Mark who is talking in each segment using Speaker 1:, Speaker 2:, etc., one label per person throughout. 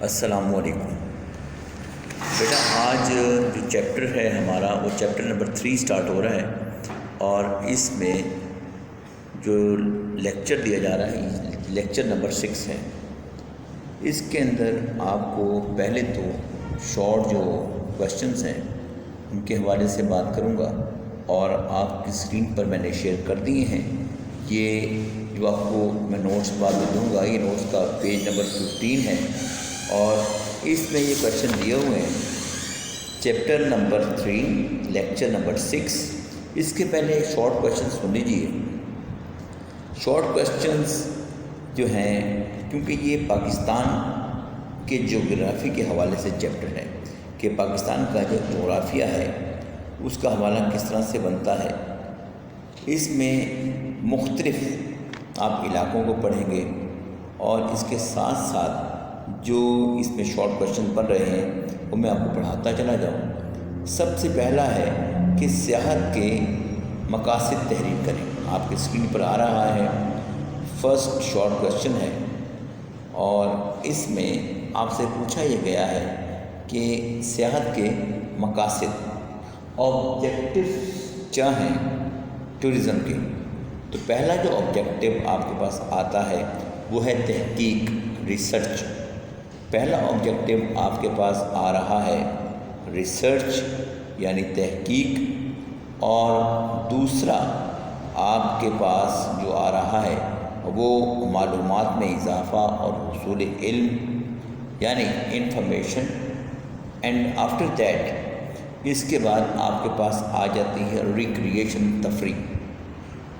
Speaker 1: السلام علیکم بیٹا، آج جو چیپٹر ہے ہمارا وہ چیپٹر نمبر 3 سٹارٹ ہو رہا ہے، اور اس میں جو لیکچر دیا جا رہا ہے لیکچر نمبر 6 ہے۔ اس کے اندر آپ کو پہلے تو شارٹ جو کوشچنز ہیں ان کے حوالے سے بات کروں گا، اور آپ کی اسکرین پر میں نے شیئر کر دیے ہیں۔ یہ جو آپ کو میں نوٹس بعد میں دوں گا، یہ نوٹس کا پیج نمبر 15 ہے، اور اس میں یہ کوشچن دیے ہوئے ہیں چیپٹر نمبر 3 لیکچر نمبر 6۔ اس کے پہلے شارٹ کوشچن سن لیجیے۔ شارٹ کوشچنز جو ہیں، کیونکہ یہ پاکستان کے جغرافی کے حوالے سے چیپٹر ہے کہ پاکستان کا جو جغرافیہ ہے اس کا حوالہ کس طرح سے بنتا ہے، اس میں مختلف آپ علاقوں کو پڑھیں گے، اور اس کے ساتھ ساتھ جو اس میں شارٹ کوشچن بن رہے ہیں وہ میں آپ کو پڑھاتا چلا جاؤں۔ سب سے پہلا ہے کہ سیاحت کے مقاصد تحریر کریں۔ آپ کی اسکرین پر آ رہا ہے، فرسٹ شارٹ کوشچن ہے، اور اس میں آپ سے پوچھا یہ گیا ہے کہ سیاحت کے مقاصد آبجیکٹو کیا ہیں ٹورزم کے۔ تو پہلا جو آبجیکٹو آپ کے پاس آتا ہے وہ ہے تحقیق، ریسرچ۔ پہلا آبجیکٹو آپ کے پاس آ رہا ہے ریسرچ یعنی تحقیق، اور دوسرا آپ کے پاس جو آ رہا ہے وہ معلومات میں اضافہ اور حصول علم یعنی انفارمیشن، اینڈ آفٹر دیٹ اس کے بعد آپ کے پاس آ جاتی ہے ریکریشن، تفریح۔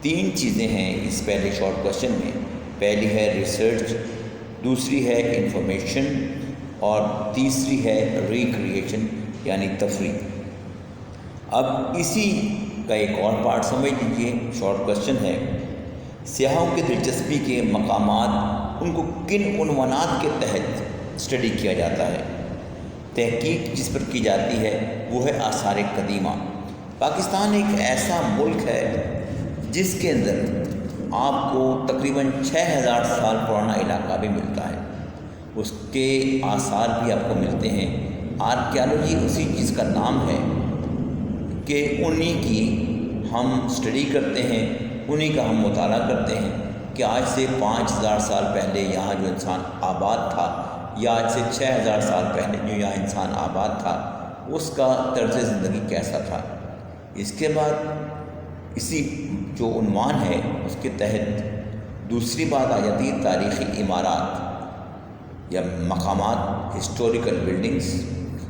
Speaker 1: 3 چیزیں ہیں اس پہلے شارٹ کوشچن میں۔ پہلی ہے ریسرچ، دوسری ہے انفارمیشن، اور تیسری ہے ریکریشن یعنی تفریح۔ اب اسی کا ایک اور پارٹ سمجھ لیجیے۔ شارٹ کوشچن ہے سیاحوں کی دلچسپی کے مقامات ان کو کن عنوانات کے تحت اسٹڈی کیا جاتا ہے۔ تحقیق جس پر کی جاتی ہے وہ ہے آثار قدیمہ۔ پاکستان ایک ایسا ملک ہے جس کے اندر آپ کو تقریباً 6000 سال پرانا علاقہ بھی ملتا ہے، اس کے آثار بھی آپ کو ملتے ہیں۔ آرکیالوجی اسی چیز کا نام ہے کہ انہی کی ہم اسٹڈی کرتے ہیں، انہی کا ہم مطالعہ کرتے ہیں کہ آج سے 5000 سال پہلے یہاں جو انسان آباد تھا، یا آج سے 6000 سال پہلے جو یہاں انسان آباد تھا اس کا طرز زندگی کیسا تھا۔ اس کے بعد اسی جو عنوان ہے اس کے تحت دوسری بات آ جاتی ہے تاریخی عمارات یا مقامات، ہسٹوریکل بلڈنگز،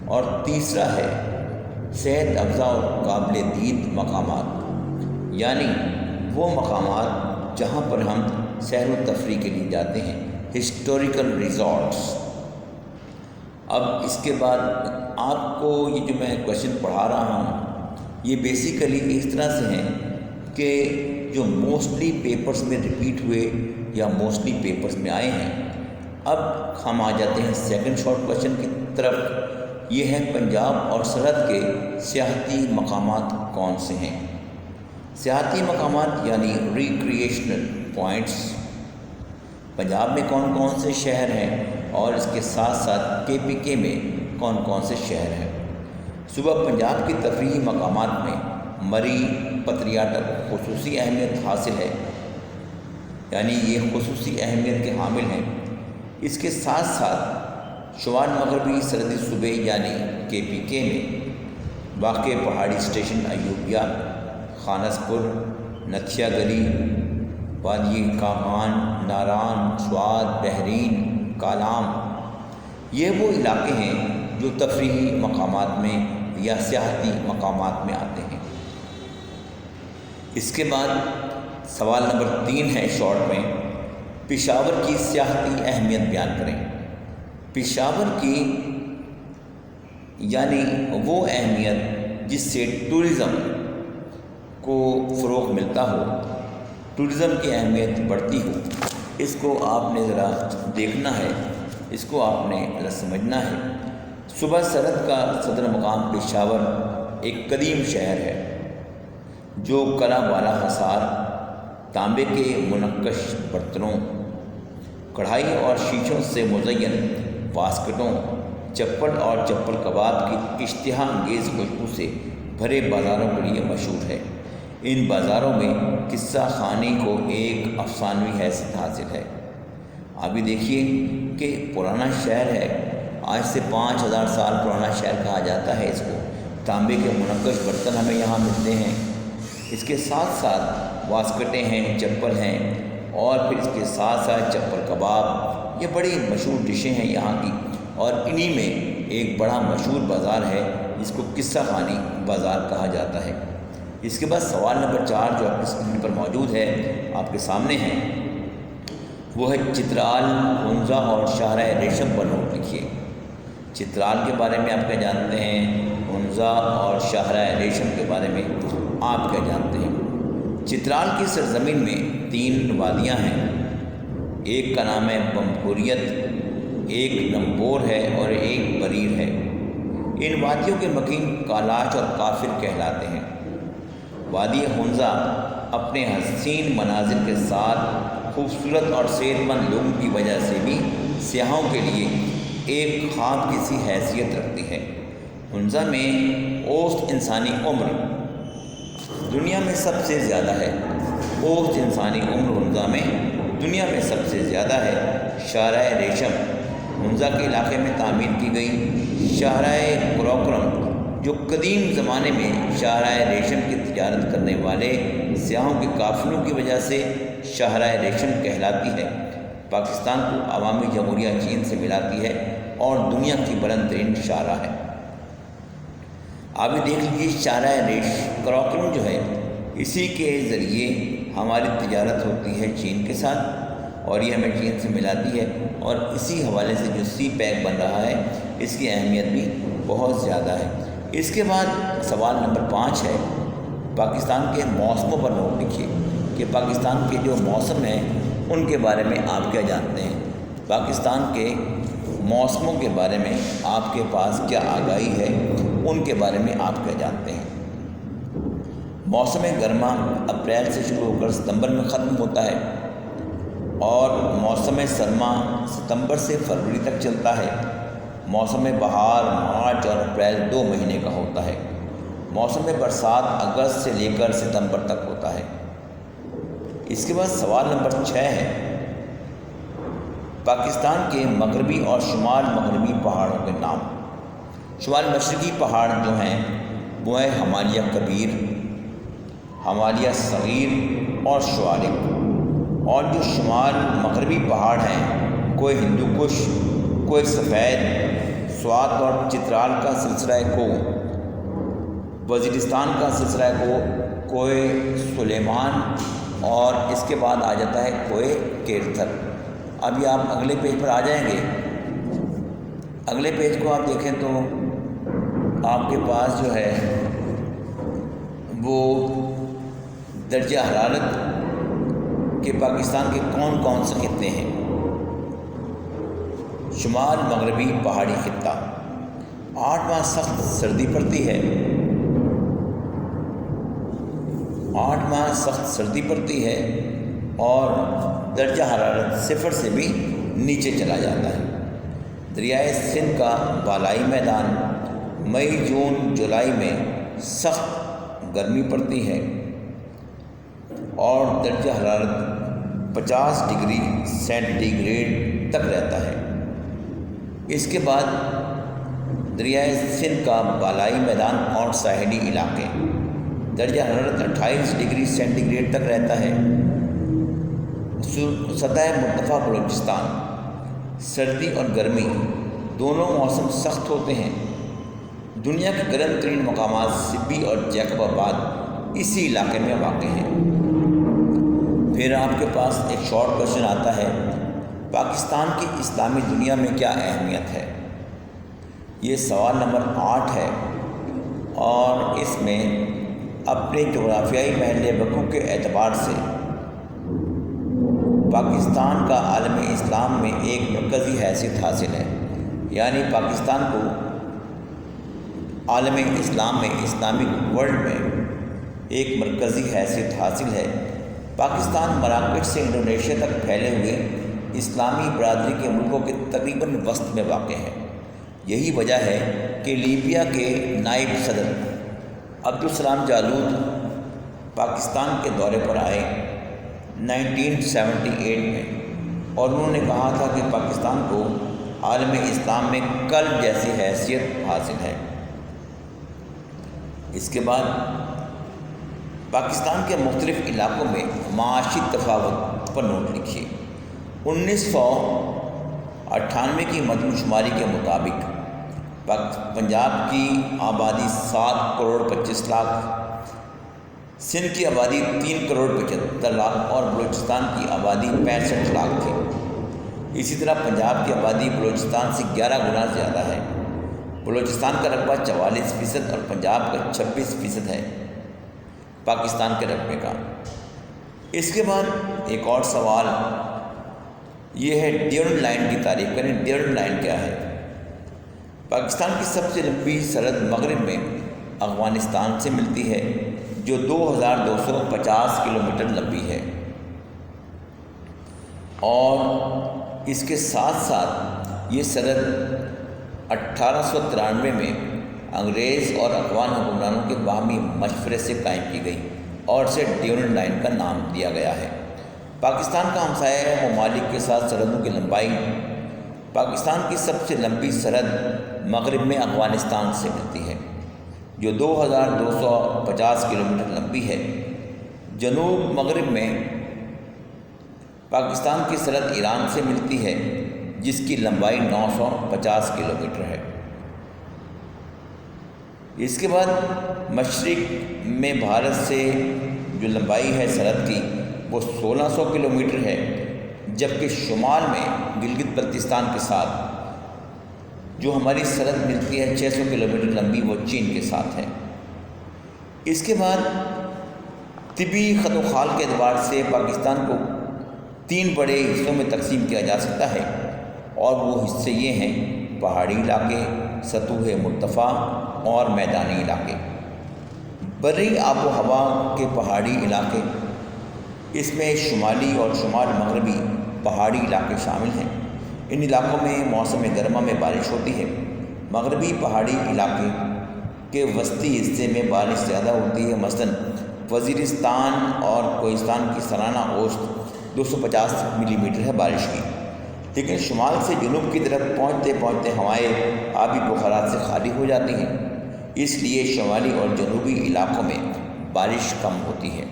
Speaker 1: اور تیسرا ہے صحت افزا اور قابل دید مقامات، یعنی وہ مقامات جہاں پر ہم سیر و تفریح کے لیے جاتے ہیں، ہسٹوریکل ریزارٹس۔ اب اس کے بعد آپ کو یہ جو میں کوشچن پڑھا رہا ہوں یہ بیسیکلی اس طرح سے ہیں کہ جو موسٹلی پیپرز میں ریپیٹ ہوئے یا موسٹلی پیپرز میں آئے ہیں۔ اب ہم آ جاتے ہیں سیکنڈ شارٹ کوشچن کی طرف۔ یہ ہے پنجاب اور سرحد کے سیاحتی مقامات کون سے ہیں۔ سیاحتی مقامات یعنی ریکریشنل پوائنٹس، پنجاب میں کون کون سے شہر ہیں، اور اس کے ساتھ ساتھ KPK میں کون کون سے شہر ہیں۔ صوبہ پنجاب کی تفریحی مقامات میں مری پتریاٹک خصوصی اہمیت حاصل ہے، یعنی یہ خصوصی اہمیت کے حامل ہیں۔ اس کے ساتھ ساتھ شمال مغربی سرحدی صوبے یعنی KPK میں واقع پہاڑی اسٹیشن ایوبیہ، خانسپور، نتھیا گری، وادی کاغان، ناران، سوات، بحرین، کالام، یہ وہ علاقے ہیں جو تفریحی مقامات میں یا سیاحتی مقامات میں آتے ہیں۔ اس کے بعد سوال نمبر 3 ہے شارٹ میں، پشاور کی سیاحتی اہمیت بیان کریں۔ پشاور کی یعنی وہ اہمیت جس سے ٹورزم کو فروغ ملتا ہو، ٹورزم کی اہمیت بڑھتی ہو، اس کو آپ نے ذرا دیکھنا ہے، اس کو آپ نے ذرا سمجھنا ہے۔ صوبہ سرحد کا صدر مقام پشاور ایک قدیم شہر ہے جو کلا بالا حصار، تانبے کے منقش برتنوں، کڑھائی اور شیشوں سے مزین واسکٹوں، چپل اور چپل کباب کی اشتہا انگیز خوشبو سے بھرے بازاروں کے لیے مشہور ہے۔ ان بازاروں میں قصہ خوانی کو ایک افسانوی حیثیت حاصل ہے۔ ابھی دیکھیے کہ پرانا شہر ہے، آج سے 5000 سال پرانا شہر کہا جاتا ہے اس کو۔ تانبے کے منقش برتن ہمیں یہاں ملتے ہیں، اس کے ساتھ ساتھ واسکٹیں ہیں، چپل ہیں، اور پھر اس کے ساتھ ساتھ چپل کباب، یہ بڑی مشہور ڈشیں ہیں یہاں کی۔ اور انہی میں ایک بڑا مشہور بازار ہے جس کو قصہ خوانی بازار کہا جاتا ہے۔ اس کے بعد سوال نمبر 4 جو آپ کی اسکرین پر موجود ہے، آپ کے سامنے ہے، وہ ہے چترال، ہنزا اور شاہراہ ریشم پر نوٹ لکھیے۔ چترال کے بارے میں آپ کیا جانتے ہیں؟ ہنزا اور شاہراہ ریشم کے بارے میں آپ کیا جانتے ہیں؟ چترال کی سرزمین میں 3 وادیاں ہیں، ایک کا نام ہے بمپوریت، ایک نمبور ہے اور ایک بریر ہے۔ ان وادیوں کے مکین کالاش اور کافر کہلاتے ہیں۔ وادی ہنزا اپنے حسین مناظر کے ساتھ خوبصورت اور صحت مند لوگوں کی وجہ سے بھی سیاحوں کے لیے ایک خواب کی سی حیثیت رکھتی ہے۔ ہنزا میں اوسط انسانی عمر دنیا میں سب سے زیادہ ہے۔ اوسط انسانی عمر ہنزا میں دنیا میں سب سے زیادہ ہے۔ شاہراہ ریشم ہنزا کے علاقے میں تعمیر کی گئی۔ شاہراہ قراقرم جو قدیم زمانے میں شاہراہ ریشم کی تجارت کرنے والے سیاحوں کے قافلوں کی وجہ سے شاہراہ ریشم کہلاتی ہے، پاکستان کو عوامی جمہوریہ چین سے ملاتی ہے اور دنیا کی بلند ترین شاہراہ ہے۔ آپ بھی دیکھ لیجیے، شاہراہ قراقرم جو ہے، اسی کے ذریعے ہماری تجارت ہوتی ہے چین کے ساتھ، اور یہ ہمیں چین سے ملاتی ہے، اور اسی حوالے سے جو سی پیک بن رہا ہے اس کی اہمیت بھی بہت زیادہ ہے۔ اس کے بعد سوال نمبر 5 ہے، پاکستان کے موسموں پر نوٹ لکھیے کہ پاکستان کے جو موسم ہیں ان کے بارے میں آپ کیا جانتے ہیں؟ پاکستان کے موسموں کے بارے میں آپ کے پاس کیا آگاہی ہے، ان کے بارے میں آپ کیا جانتے ہیں؟ موسم گرما اپریل سے شروع ہو کر ستمبر میں ختم ہوتا ہے، اور موسم سرما ستمبر سے فروری تک چلتا ہے۔ موسم بہار مارچ اور اپریل 2 مہینے کا ہوتا ہے۔ موسم برسات اگست سے لے کر ستمبر تک ہوتا ہے۔ اس کے بعد سوال نمبر 6 ہے، پاکستان کے مغربی اور شمال مغربی پہاڑوں کے نام۔ شمال مشرقی پہاڑ جو ہیں وہ ہیں ہمالیہ کبیر، ہمالیہ صغیر اور شوالک، اور جو شمال مغربی پہاڑ ہیں، کوہ ہندو کش، کوہ سفید، سوات اور چترال کا سلسلہ کو، وزیرستان کا سلسلہ کو، کوہ سلیمان، اور اس کے بعد آ جاتا ہے کوہ کیرتھل۔ ابھی آپ اگلے پیج پر آ جائیں گے، اگلے پیج کو آپ دیکھیں تو آپ کے پاس جو ہے وہ درجہ حرارت کہ پاکستان کے کون کون سے خطے ہیں۔ شمال مغربی پہاڑی خطہ، 8 ماہ سخت سردی پڑتی ہے، 8 ماہ سخت سردی پڑتی ہے، اور درجہ حرارت 0 سے بھی نیچے چلا جاتا ہے۔ دریائے سندھ کا بالائی میدان مئی جون جولائی میں سخت گرمی پڑتی ہے، اور درجہ حرارت 50 ڈگری سینٹی گریڈ تک رہتا ہے۔ اس کے بعد دریائے سندھ کا بالائی میدان اور ساحلی علاقے، درجہ حرارت 28 ڈگری سینٹی گریڈ تک رہتا ہے۔ سطح مرتفع بلوچستان، سردی اور گرمی دونوں موسم سخت ہوتے ہیں۔ دنیا کے گرم ترین مقامات سبی اور جیکب آباد اسی علاقے میں واقع ہیں۔ پھر آپ کے پاس ایک شارٹ کوشچن آتا ہے، پاکستان کی اسلامی دنیا میں کیا اہمیت ہے؟ یہ سوال نمبر 8 ہے، اور اس میں اپنے جغرافیائی محل وقوع کے اعتبار سے پاکستان کا عالم اسلام میں ایک مرکزی حیثیت حاصل ہے، یعنی پاکستان کو عالم اسلام میں، اسلامک ورلڈ میں ایک مرکزی حیثیت حاصل ہے۔ پاکستان مراکش سے انڈونیشیا تک پھیلے ہوئے اسلامی برادری کے ملکوں کے تقریباً وسط میں واقع ہے۔ یہی وجہ ہے کہ لیبیا کے نائب صدر عبدالسلام جالوت پاکستان کے دورے پر آئے 1978 میں، اور انہوں نے کہا تھا کہ پاکستان کو عالم اسلام میں قلب جیسی حیثیت حاصل ہے۔ اس کے بعد پاکستان کے مختلف علاقوں میں معاشی تفاوت پر نوٹ لکھیے۔ 1998 کی مردم شماری کے مطابق پنجاب کی آبادی 7 کروڑ 25 لاکھ، سندھ کی آبادی 3 کروڑ 75 لاکھ اور بلوچستان کی آبادی 65 لاکھ تھی۔ اسی طرح پنجاب کی آبادی بلوچستان سے 11 گنا زیادہ ہے۔ بلوچستان کا رقبہ 44% اور پنجاب کا 26% ہے پاکستان کے رقبے کا۔ اس کے بعد ایک اور سوال یہ ہے ڈیورنڈ لائن کی تعریف کریں۔ ڈیورنڈ لائن کیا ہے؟ پاکستان کی سب سے لمبی سرحد مغرب میں افغانستان سے ملتی ہے جو 2250 کلومیٹر لمبی ہے، اور اس کے ساتھ ساتھ یہ سرحد 1893 میں انگریز اور افغان حکمرانوں کے باہمی مشورے سے قائم کی گئی اور اسے ڈیورنڈ لائن کا نام دیا گیا ہے۔ پاکستان کا ہمسایہ ممالک کے ساتھ سرحدوں کی لمبائی: پاکستان کی سب سے لمبی سرحد مغرب میں افغانستان سے ملتی ہے جو 2250 کلومیٹر لمبی ہے۔ جنوب مغرب میں پاکستان کی سرحد ایران سے ملتی ہے جس کی لمبائی 950 کلومیٹر ہے۔ اس کے بعد مشرق میں بھارت سے جو لمبائی ہے سرحد کی وہ 1600 کلومیٹر ہے، جبکہ شمال میں گلگت بلتستان کے ساتھ جو ہماری سرحد ملتی ہے 600 کلومیٹر لمبی، وہ چین کے ساتھ ہے۔ اس کے بعد طبی خط و خال کے اعتبار سے پاکستان کو 3 بڑے حصوں میں تقسیم کیا جا سکتا ہے، اور وہ حصے یہ ہیں: پہاڑی علاقے، سطوح مرتفع اور میدانی علاقے۔ بری آب و ہوا کے پہاڑی علاقے، اس میں شمالی اور شمال مغربی پہاڑی علاقے شامل ہیں۔ ان علاقوں میں موسم گرما میں بارش ہوتی ہے۔ مغربی پہاڑی علاقے کے وسطی حصے میں بارش زیادہ ہوتی ہے، مثلاً وزیرستان اور کوہستان کی سالانہ اوسط 250 ملی میٹر ہے بارش کی، لیکن شمال سے جنوب کی طرف پہنچتے پہنچتے ہوائیں آبی بخارات سے خالی ہو جاتی ہیں، اس لیے شمالی اور جنوبی علاقوں میں بارش کم ہوتی ہے۔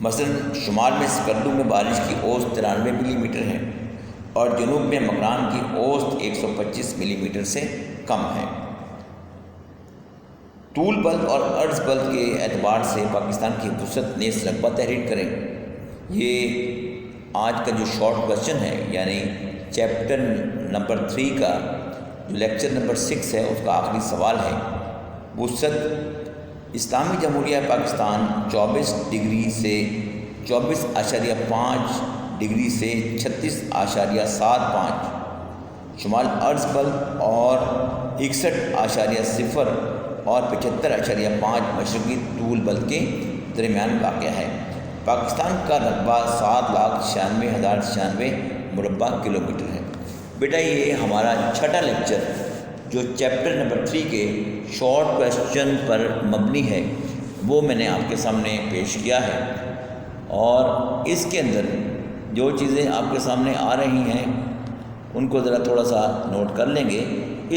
Speaker 1: مثلاً شمال میں سکردو میں بارش کی اوسط 93 ملی میٹر ہے اور جنوب میں مکران کی اوسط 125 ملی میٹر سے کم ہے۔ طول بلد اور عرض بلد کے اعتبار سے پاکستان کی وسعت نیز رقبہ تحریر کریں۔ یہ آج کا جو شارٹ کویشچن ہے، یعنی چیپٹر نمبر 3 کا جو لیکچر نمبر 6 ہے، اس کا آخری سوال ہے۔ وسعت: اسلامی جمہوریہ پاکستان 24 ڈگری سے 24.5 ڈگری سے 36.75 شمال عرض بلد اور 61.0 اور 75.5 مشرقی طول بلد کے درمیان واقع ہے۔ پاکستان کا رقبہ 7,96,096 مربع کلومیٹر ہے۔ بیٹا یہ ہمارا چھٹا لیکچر جو چیپٹر نمبر 3 کے شارٹ کویشچن پر مبنی ہے وہ میں نے آپ کے سامنے پیش کیا ہے، اور اس کے اندر جو چیزیں آپ کے سامنے آ رہی ہیں ان کو ذرا تھوڑا سا نوٹ کر لیں گے۔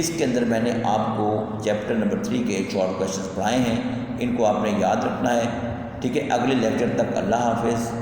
Speaker 1: اس کے اندر میں نے آپ کو چیپٹر نمبر 3 کے شارٹ کویشچنز پڑھائے ہیں، ان کو آپ نے یاد رکھنا ہے، ٹھیک ہے۔ اگلے لیکچر تک اللہ حافظ۔